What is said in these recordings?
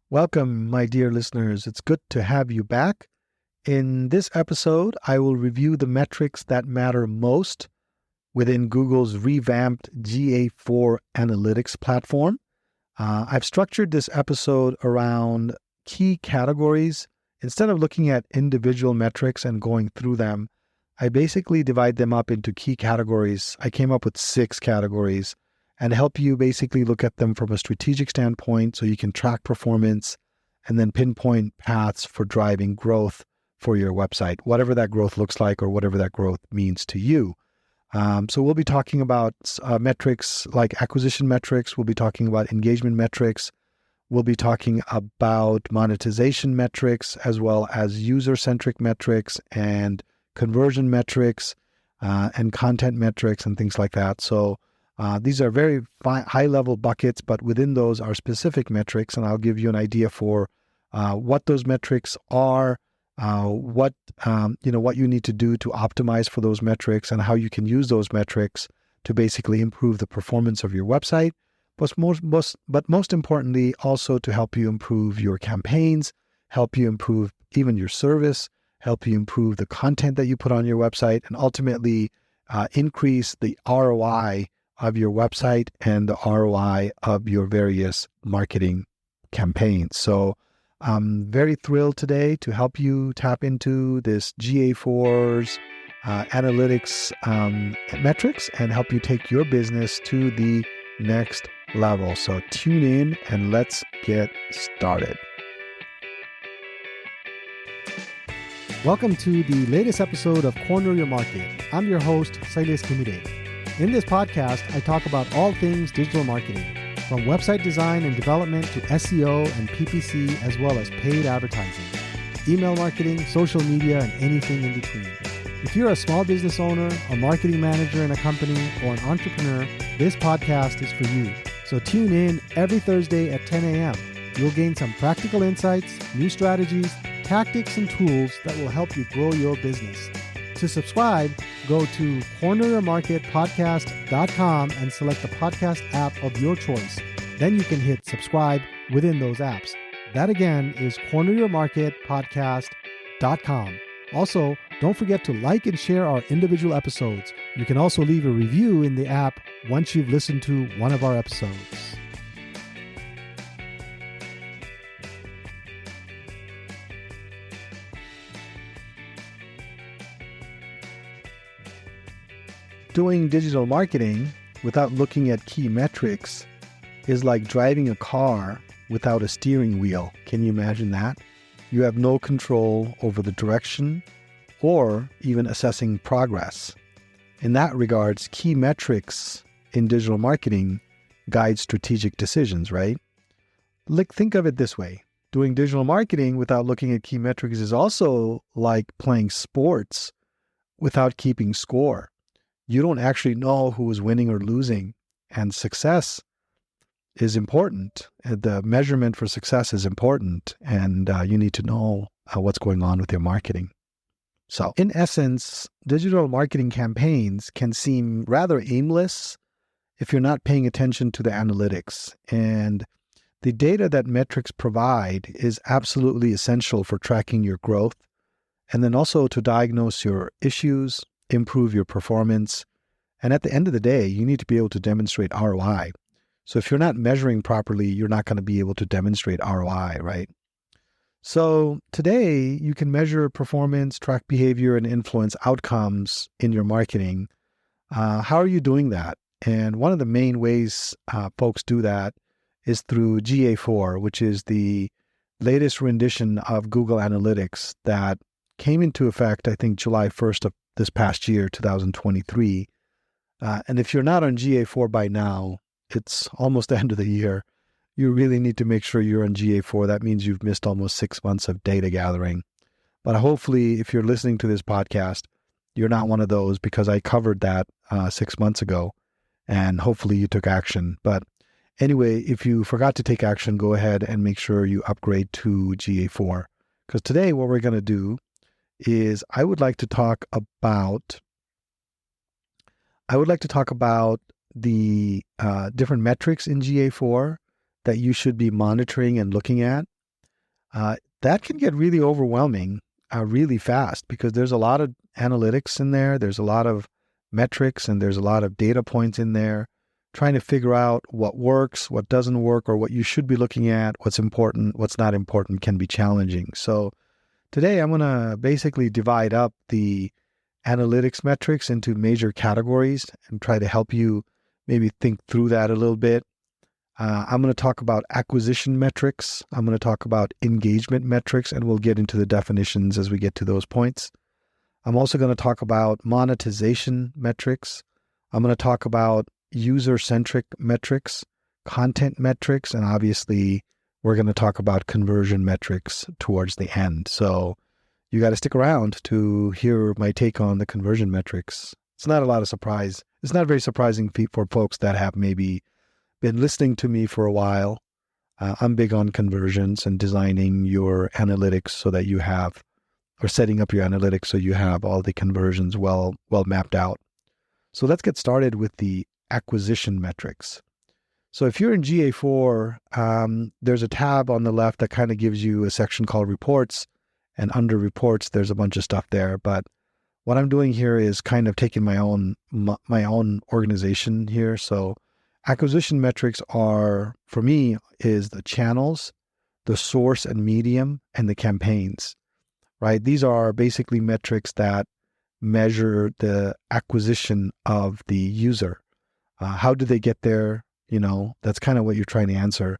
Welcome, my dear listeners. It's good to have you back. In this episode, I will review the metrics that matter most within Google's revamped GA4 analytics platform. I've structured this episode around key categories. Instead of looking at individual metrics and going through them, I basically divide them up into key categories. I came up with 6 categories and help you basically look at them from a strategic standpoint so you can track performance and then pinpoint paths for driving growth for your website, whatever that growth looks like or whatever that growth means to you. So we'll be talking about metrics like acquisition metrics. We'll be talking about engagement metrics. We'll be talking about monetization metrics, as well as user-centric metrics and conversion metrics and content metrics and things like that. So these are very high-level buckets, but within those are specific metrics, and I'll give you an idea for what those metrics are, what you need to do to optimize for those metrics, and how you can use those metrics to basically improve the performance of your website. But most importantly, also to help you improve your campaigns, help you improve even your service, help you improve the content that you put on your website, and ultimately increase the ROI of your website and the ROI of your various marketing campaigns. So I'm very thrilled today to help you tap into this GA4's analytics metrics and help you take your business to the next level. So tune in and let's get started. Welcome to the latest episode of Corner Your Market. I'm your host, Silas Kimide. In this podcast, I talk about all things digital marketing, from website design and development to SEO and PPC, as well as paid advertising, email marketing, social media, and anything in between. If you're a small business owner, a marketing manager in a company, or an entrepreneur, this podcast is for you. So tune in every Thursday at 10 a.m. You'll gain some practical insights, new strategies, tactics, and tools that will help you grow your business. To subscribe, go to corneryourmarketpodcast.com and select the podcast app of your choice. Then you can hit subscribe within those apps. That again is corneryourmarketpodcast.com. Also, don't forget to like and share our individual episodes. You can also leave a review in the app once you've listened to one of our episodes. Doing digital marketing without looking at key metrics is like driving a car without a steering wheel. Can you imagine that? You have no control over the direction or even assessing progress. In that regards, key metrics in digital marketing guide strategic decisions, right? Think of it this way. Doing digital marketing without looking at key metrics is also like playing sports without keeping score. You don't actually know who is winning or losing, and success is important. The measurement for success is important, and you need to know what's going on with your marketing. So, in essence, digital marketing campaigns can seem rather aimless if you're not paying attention to the analytics. And the data that metrics provide is absolutely essential for tracking your growth, and then also to diagnose your issues, improve your performance. And at the end of the day, you need to be able to demonstrate ROI. So if you're not measuring properly, you're not going to be able to demonstrate ROI, right? So today you can measure performance, track behavior, and influence outcomes in your marketing. How are you doing that? And one of the main ways folks do that is through GA4, which is the latest rendition of Google Analytics that came into effect, I think, July 1st of this past year, 2023. And if you're not on GA4 by now, it's almost the end of the year. You really need to make sure you're on GA4. That means you've missed almost 6 months of data gathering. But hopefully, if you're listening to this podcast, you're not one of those, because I covered that 6 months ago, and hopefully you took action. But anyway, if you forgot to take action, go ahead and make sure you upgrade to GA4. Because today what we're going to do is I would like to talk about the different metrics in GA4 that you should be monitoring and looking at. That can get really overwhelming really fast because there's a lot of analytics in there. There's a lot of metrics and there's a lot of data points in there. Trying to figure out what works, what doesn't work, or what you should be looking at, what's important, what's not important can be challenging. So today I'm going to basically divide up the analytics metrics into major categories and try to help you maybe think through that a little bit. I'm going to talk about acquisition metrics. I'm going to talk about engagement metrics, and we'll get into the definitions as we get to those points. I'm also going to talk about monetization metrics. I'm going to talk about user-centric metrics, content metrics, and obviously we're going to talk about conversion metrics towards the end. So you got to stick around to hear my take on the conversion metrics. It's not a lot of surprise. It's not very surprising for folks that have maybe been listening to me for a while. I'm big on conversions and designing your analytics so that you have, or setting up your analytics so you have all the conversions well mapped out. So let's get started with the acquisition metrics. So if you're in GA4, there's a tab on the left that kind of gives you a section called reports, and under reports, there's a bunch of stuff there. But what I'm doing here is kind of taking my own organization here. So acquisition metrics are, for me, is the channels, the source and medium, and the campaigns, right? These are basically metrics that measure the acquisition of the user. How do they get there? That's kind of what you're trying to answer.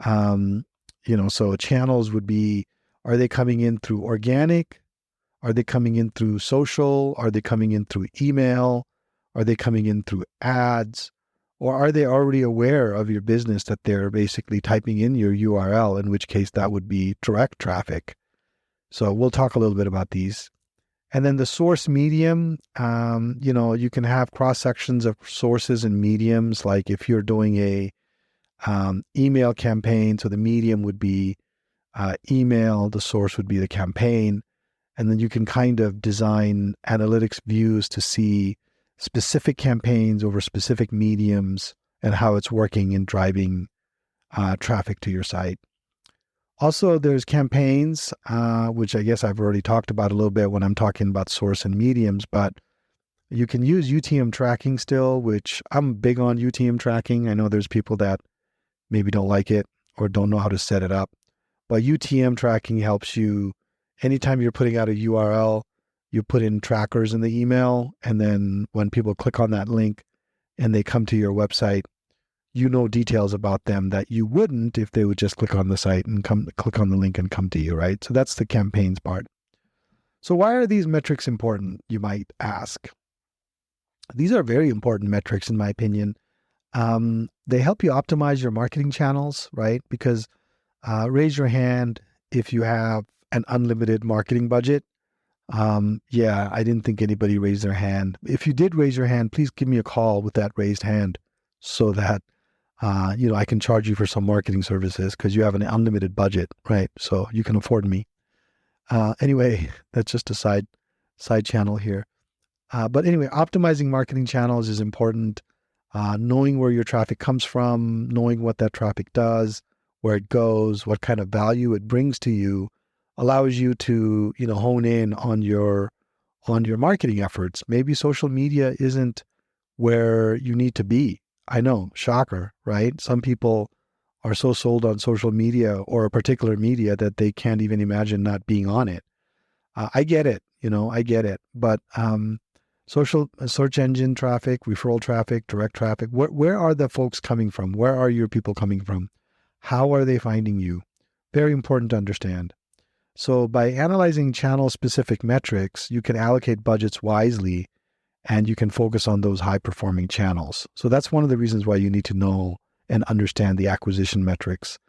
So channels would be, are they coming in through organic? Are they coming in through social? Are they coming in through email? Are they coming in through ads? Or are they already aware of your business that they're basically typing in your URL, in which case that would be direct traffic. So we'll talk a little bit about these. And then the source medium, you can have cross sections of sources and mediums. Like if you're doing a email campaign, so the medium would be email, the source would be the campaign. And then you can kind of design analytics views to see specific campaigns over specific mediums and how it's working in driving traffic to your site. Also, there's campaigns, which I guess I've already talked about a little bit when I'm talking about source and mediums, but you can use UTM tracking still, which I'm big on UTM tracking. I know there's people that maybe don't like it or don't know how to set it up, but UTM tracking helps you anytime you're putting out a URL, you put in trackers in the email, and then when people click on that link and they come to your website, you know details about them that you wouldn't if they would just click on the site and click on the link and come to you, right? So that's the campaigns part. So why are these metrics important, you might ask? These are very important metrics, in my opinion. They help you optimize your marketing channels, right? Because raise your hand if you have an unlimited marketing budget. Yeah, I didn't think anybody raised their hand. If you did raise your hand, please give me a call with that raised hand so that, I can charge you for some marketing services because you have an unlimited budget, right? So you can afford me. Anyway, that's just a side channel here. But anyway, optimizing marketing channels is important. Knowing where your traffic comes from, knowing what that traffic does, where it goes, what kind of value it brings to you, allows you to, hone in on your marketing efforts. Maybe social media isn't where you need to be. I know, shocker, right? Some people are so sold on social media or a particular media that they can't even imagine not being on it. I get it, I get it. But social search engine traffic, referral traffic, direct traffic, where are the folks coming from? Where are your people coming from? How are they finding you? Very important to understand. So by analyzing channel-specific metrics, you can allocate budgets wisely and you can focus on those high-performing channels. So that's one of the reasons why you need to know and understand the acquisition metrics.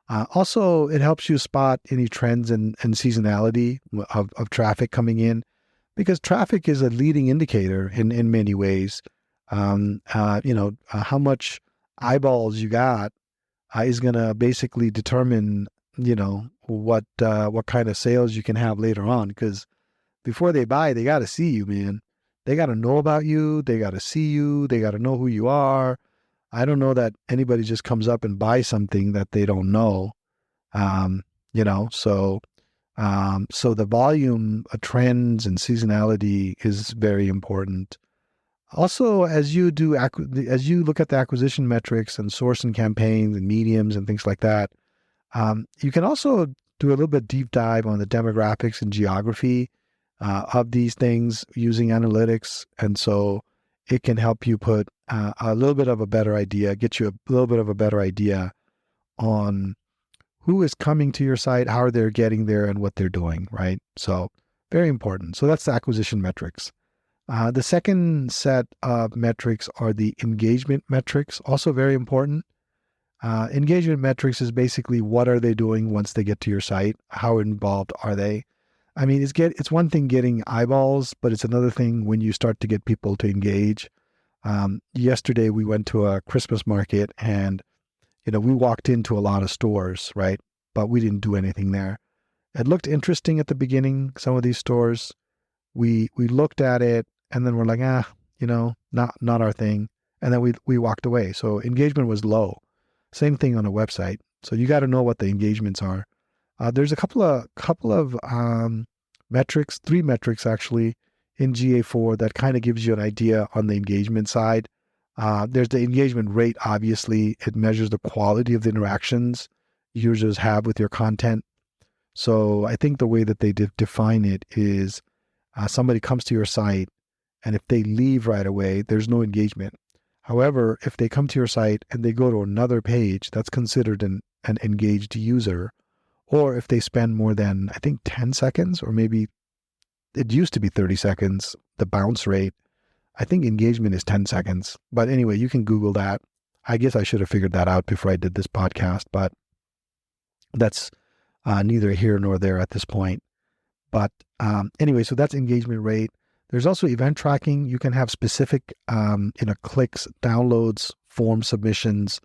Also, it helps you spot any trends and seasonality of traffic coming in, because traffic is a leading indicator in many ways. How much eyeballs you got is going to basically determine, what kind of sales you can have later on. Because before they buy, they got to see you, man. They got to know about you. They got to see you. They got to know who you are. I don't know that anybody just comes up and buys something that they don't know. So the volume, trends, and seasonality is very important. Also, as you look at the acquisition metrics and source and campaigns and mediums and things like that, you can also do a little bit deep dive on the demographics and geography of these things using analytics, and so it can help you put a little bit of a better idea, get you a little bit of a better idea on who is coming to your site, how they're getting there, and what they're doing, right? So very important. So that's the acquisition metrics. The second set of metrics are the engagement metrics, also very important. Engagement metrics is basically what are they doing once they get to your site? How involved are they? I mean, it's one thing getting eyeballs, but it's another thing when you start to get people to engage. Yesterday we went to a Christmas market, and we walked into a lot of stores, right? But we didn't do anything there. It looked interesting at the beginning, some of these stores. We looked at it, and then we're like, not our thing. And then we walked away. So engagement was low. Same thing on a website. So you got to know what the engagements are. There's a couple of metrics, 3 metrics actually, in GA4 that kind of gives you an idea on the engagement side. There's the engagement rate. Obviously, it measures the quality of the interactions users have with your content. So I think the way that they define it is somebody comes to your site, and if they leave right away, there's no engagement. However, if they come to your site and they go to another page, that's considered an engaged user. Or if they spend more than, I think, 10 seconds, or maybe it used to be 30 seconds, the bounce rate. I think engagement is 10 seconds. But anyway, you can Google that. I guess I should have figured that out before I did this podcast, but that's neither here nor there at this point. But anyway, so that's engagement rate. There's also event tracking. You can have specific clicks, downloads, form submissions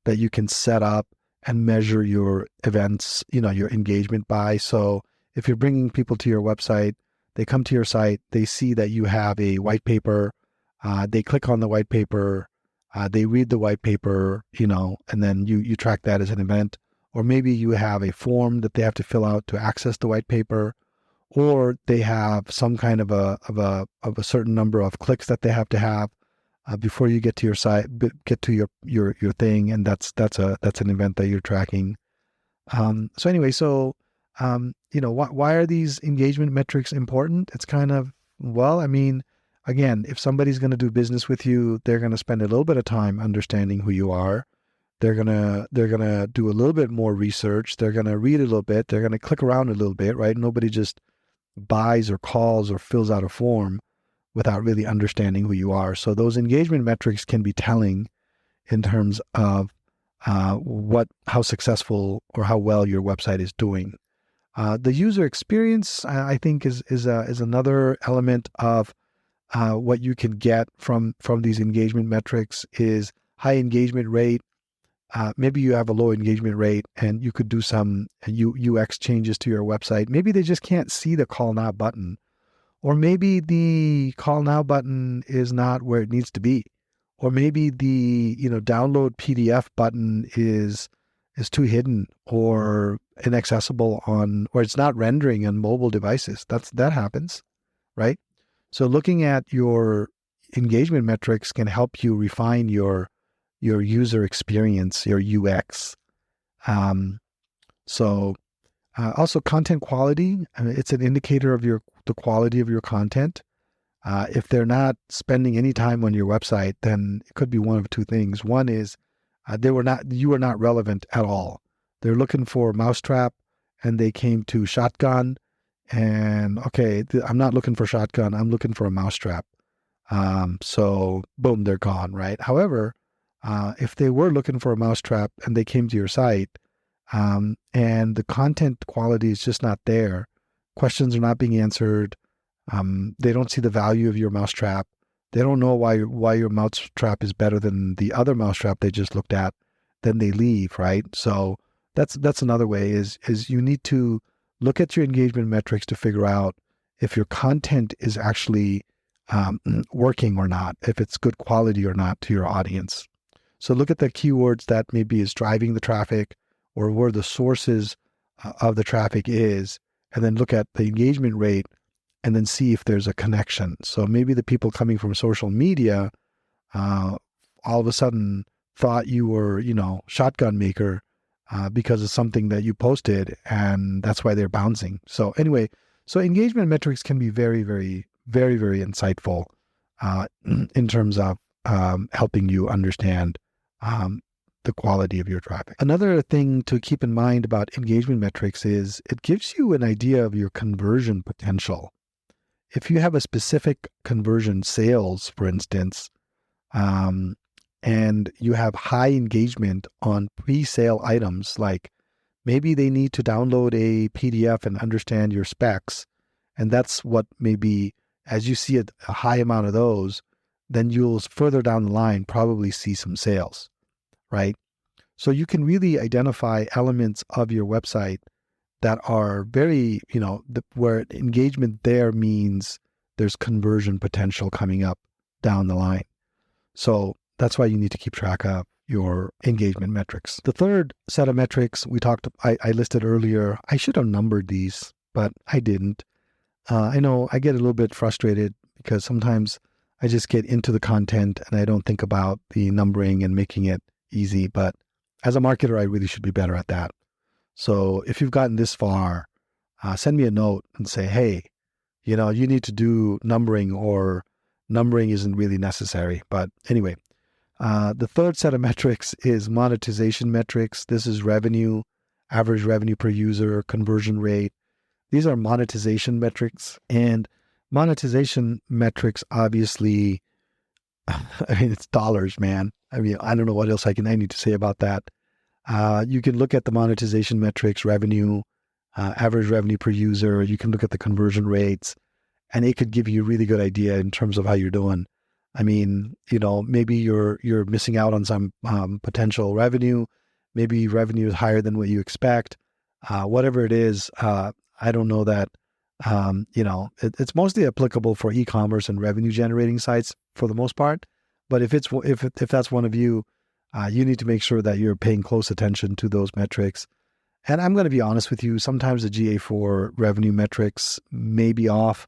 that you can set up and measure your events, your engagement by. So if you're bringing people to your website, they come to your site, they see that you have a white paper, they click on the white paper, they read the white paper, and then you track that as an event. Or maybe you have a form that they have to fill out to access the white paper, or they have some kind of a certain number of clicks that they have to have before you get to your site, get to your thing, and that's an event that you're tracking. So anyway, why are these engagement metrics important? It's kind of, again, if somebody's going to do business with you, they're going to spend a little bit of time understanding who you are. They're gonna do a little bit more research. They're gonna read a little bit. They're gonna click around a little bit, right? Nobody just buys or calls or fills out a form without really understanding who you are. So those engagement metrics can be telling in terms of how successful or how well your website is doing. The user experience, I think, is another element of what you can get from these engagement metrics is high engagement rate. Maybe you have a low engagement rate and you could do some UX changes to your website. Maybe they just can't see the call now button, or maybe the call now button is not where it needs to be, or maybe the download PDF button is too hidden or inaccessible or it's not rendering on mobile devices. That happens, right? So looking at your engagement metrics can help you refine your user experience, your UX. Also content quality. It's an indicator of the quality of your content. If they're not spending any time on your website, then it could be one of two things. One is you were not relevant at all. They're looking for mousetrap and they came to shotgun, and I'm not looking for shotgun, I'm looking for a mousetrap. So boom, they're gone, right? However, if they were looking for a mousetrap and they came to your site, and the content quality is just not there, questions are not being answered, they don't see the value of your mousetrap, they don't know why your mousetrap is better than the other mousetrap they just looked at, then they leave, right? So that's another way is you need to look at your engagement metrics to figure out if your content is actually working or not, if it's good quality or not to your audience. So look at the keywords that maybe is driving the traffic, or where the sources of the traffic is, and then look at the engagement rate and then see if there's a connection. So maybe the people coming from social media all of a sudden thought you were, shotgun maker because of something that you posted, and that's why they're bouncing. So anyway, so engagement metrics can be very, very, very, very insightful in terms of helping you understand the quality of your traffic. Another thing to keep in mind about engagement metrics is it gives you an idea of your conversion potential. If you have a specific conversion sales, for instance, and you have high engagement on pre-sale items, like maybe they need to download a PDF and understand your specs, and that's what maybe, as you see a high amount of those, then you'll further down the line probably see some sales, right? So you can really identify elements of your website that are very, where engagement there means there's conversion potential coming up down the line. So that's why you need to keep track of your engagement metrics. The third set of metrics I listed earlier, I should have numbered these, but I didn't. I know I get a little bit frustrated because sometimes I just get into the content and I don't think about the numbering and making it easy. But as a marketer, I really should be better at that. So if you've gotten this far, send me a note and say, hey, you need to do numbering, or numbering isn't really necessary. But anyway, the third set of metrics is monetization metrics. This is revenue, average revenue per user, conversion rate. These are monetization metrics. And monetization metrics, obviously, it's dollars, man. I don't know what else I need to say about that. You can look at the monetization metrics, revenue, average revenue per user. You can look at the conversion rates, and it could give you a really good idea in terms of how you're doing. Maybe you're missing out on some potential revenue. Maybe revenue is higher than what you expect. Whatever it is, I don't know that. It's mostly applicable for e-commerce and revenue generating sites for the most part. But if that's one of you, you need to make sure that you're paying close attention to those metrics. And I'm going to be honest with you, sometimes the GA4 revenue metrics may be off.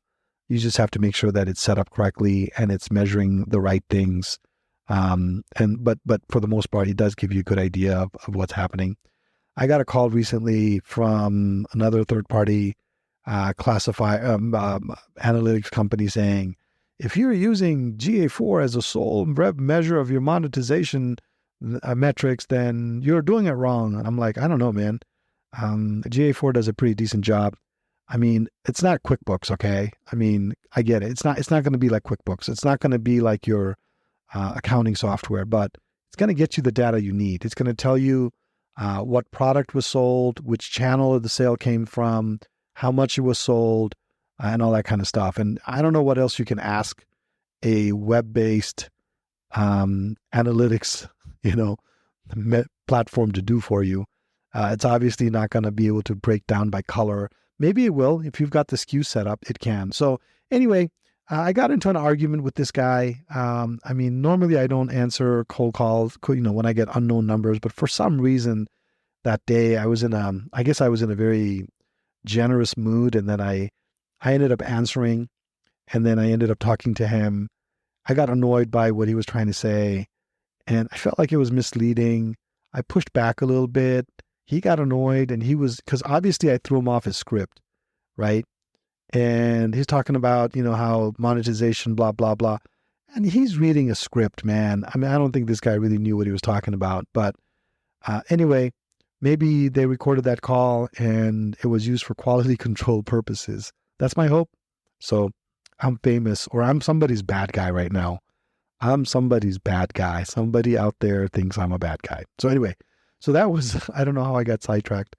You just have to make sure that it's set up correctly and it's measuring the right things. But for the most part, it does give you a good idea of what's happening. I got a call recently from another third-party analytics company saying, if you're using GA4 as a sole measure of your monetization metrics, then you're doing it wrong. And I'm like, I don't know, man. GA4 does a pretty decent job. It's not QuickBooks, okay? I get it. It's not going to be like QuickBooks. It's not going to be like your accounting software, but it's going to get you the data you need. It's going to tell you what product was sold, which channel of the sale came from, how much it was sold, and all that kind of stuff. And I don't know what else you can ask a web-based analytics, platform to do for you. It's obviously not going to be able to break down by color. Maybe it will. If you've got the SKU set up, it can. So anyway, I got into an argument with this guy. Normally I don't answer cold calls, when I get unknown numbers, but for some reason that day I was in a very generous mood. And then I ended up answering, and then I ended up talking to him. I got annoyed by what he was trying to say, and I felt like it was misleading. I pushed back a little bit. He got annoyed, and because obviously I threw him off his script, right? And he's talking about, how monetization, blah, blah, blah. And he's reading a script, man. I don't think this guy really knew what he was talking about. But anyway, maybe they recorded that call and it was used for quality control purposes. That's my hope. So I'm famous, or I'm somebody's bad guy right now. I'm somebody's bad guy. Somebody out there thinks I'm a bad guy. So anyway, so that was, I don't know how I got sidetracked,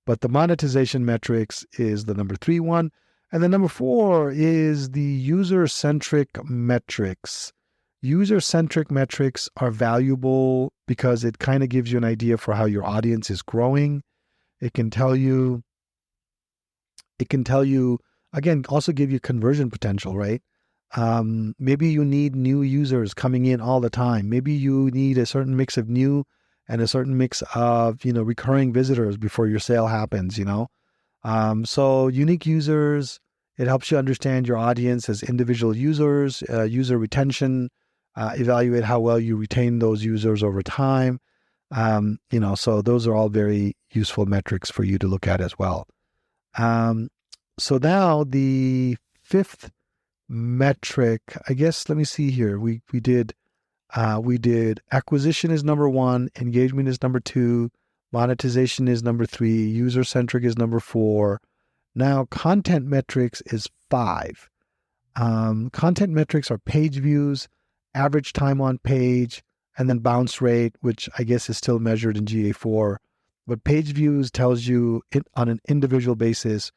but the monetization metrics is the number 3 one. And the number 4 is the user-centric metrics. User-centric metrics are valuable because it kind of gives you an idea for how your audience is growing. It can tell you, again, also give you conversion potential, right? Maybe you need new users coming in all the time. Maybe you need a certain mix of new and a certain mix of, recurring visitors before your sale happens, So unique users, it helps you understand your audience as individual users, user retention, evaluate how well you retain those users over time. So those are all very useful metrics for you to look at as well. So now the fifth metric, I guess, let me see here. We did acquisition is number 1, engagement is number 2, monetization is number 3, user-centric is number 4. Now content metrics is 5. Content metrics are page views, average time on page, and then bounce rate, which I guess is still measured in GA4. But page views tells you on an individual basis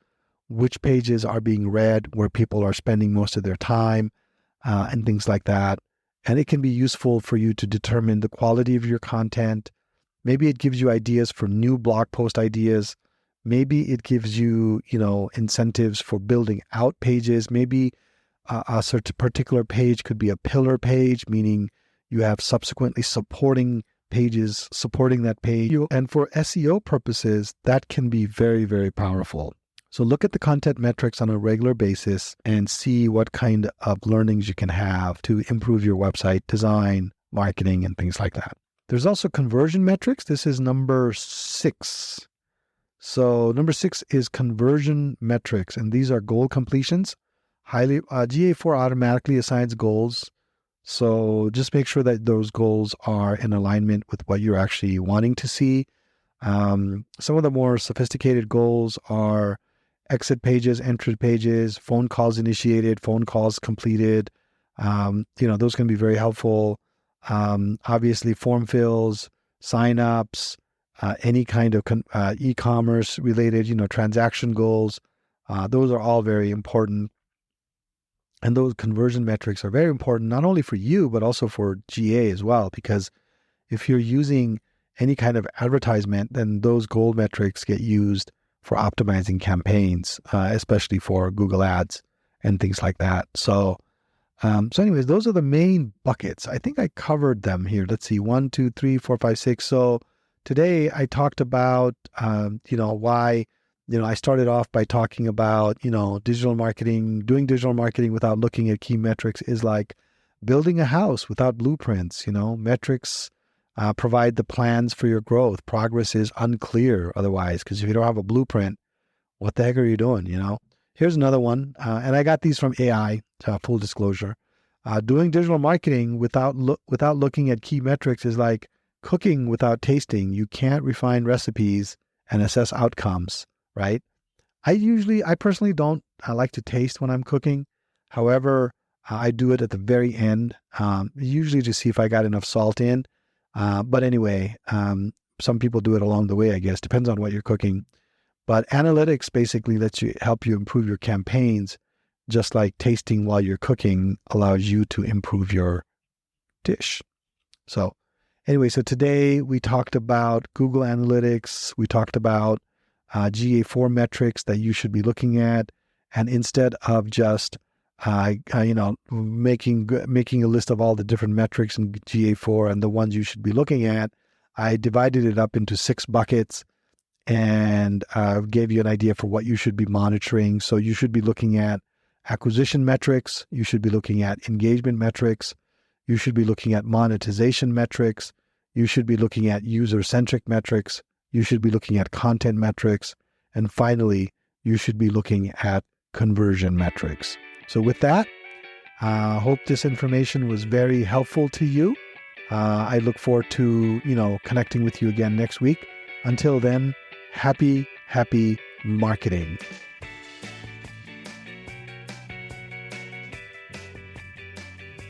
which pages are being read, where people are spending most of their time, and things like that. And it can be useful for you to determine the quality of your content. Maybe it gives you ideas for new blog post ideas. Maybe it gives you, incentives for building out pages. Maybe a certain particular page could be a pillar page, meaning you have subsequently supporting pages supporting that page. And for SEO purposes, that can be very, very powerful. So look at the content metrics on a regular basis and see what kind of learnings you can have to improve your website design, marketing, and things like that. There's also conversion metrics. This is number 6. So number 6 is conversion metrics, and these are goal completions. GA4 automatically assigns goals. So just make sure that those goals are in alignment with what you're actually wanting to see. Some of the more sophisticated goals are exit pages, entered pages, phone calls initiated, phone calls completed. Those can be very helpful. Obviously, form fills, signups, any kind of e-commerce related, transaction goals. Those are all very important. And those conversion metrics are very important, not only for you, but also for GA as well, because if you're using any kind of advertisement, then those goal metrics get used for optimizing campaigns, especially for Google Ads and things like that. So anyways, those are the main buckets. I think I covered them here. Let's see, 1, 2, 3, 4, 5, 6. So today I talked about, why, I started off by talking about, digital marketing. Doing digital marketing without looking at key metrics is like building a house without blueprints. Metrics provide the plans for your growth. Progress is unclear otherwise, because if you don't have a blueprint, what the heck are you doing, Here's another one, and I got these from AI, full disclosure. Doing digital marketing without looking at key metrics is like cooking without tasting. You can't refine recipes and assess outcomes, right? I personally don't like to taste when I'm cooking. However, I do it at the very end, usually to see if I got enough salt in. But anyway, some people do it along the way, I guess. Depends on what you're cooking. But analytics basically lets you help you improve your campaigns, just like tasting while you're cooking allows you to improve your dish. So anyway, so today we talked about Google Analytics. We talked about GA4 metrics that you should be looking at. And instead of just making a list of all the different metrics in GA4 and the ones you should be looking at, I divided it up into 6 buckets and gave you an idea for what you should be monitoring. So you should be looking at acquisition metrics. You should be looking at engagement metrics. You should be looking at monetization metrics. You should be looking at user-centric metrics. You should be looking at content metrics. And finally, you should be looking at conversion metrics. So with that, I hope this information was very helpful to you. I look forward to, connecting with you again next week. Until then, happy marketing.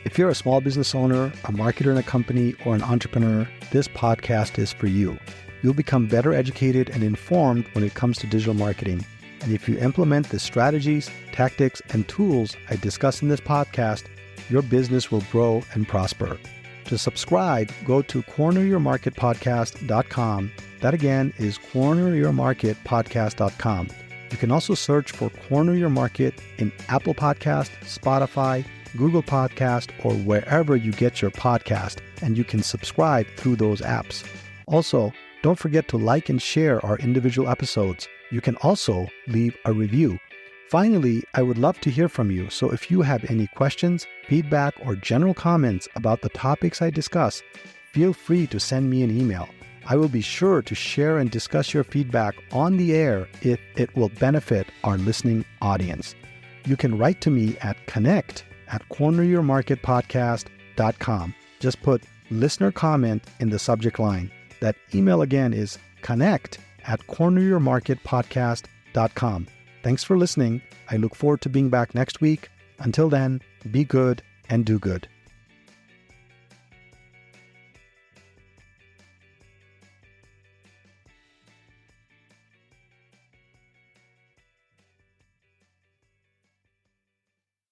If you're a small business owner, a marketer in a company, or an entrepreneur, this podcast is for you. You'll become better educated and informed when it comes to digital marketing. And if you implement the strategies, tactics, and tools I discuss in this podcast, your business will grow and prosper. To subscribe, go to corneryourmarketpodcast.com. That again is corneryourmarketpodcast.com. You can also search for Corner Your Market in Apple Podcast, Spotify, Google Podcast, or wherever you get your podcast, and you can subscribe through those apps. Also, don't forget to like and share our individual episodes. You can also leave a review. Finally, I would love to hear from you, so if you have any questions, feedback, or general comments about the topics I discuss, feel free to send me an email. I will be sure to share and discuss your feedback on the air if it will benefit our listening audience. You can write to me at connect@corneryourmarketpodcast.com. Just put listener comment in the subject line. That email again is connect@corneryourmarketpodcast.com. Thanks for listening. I look forward to being back next week. Until then, be good and do good.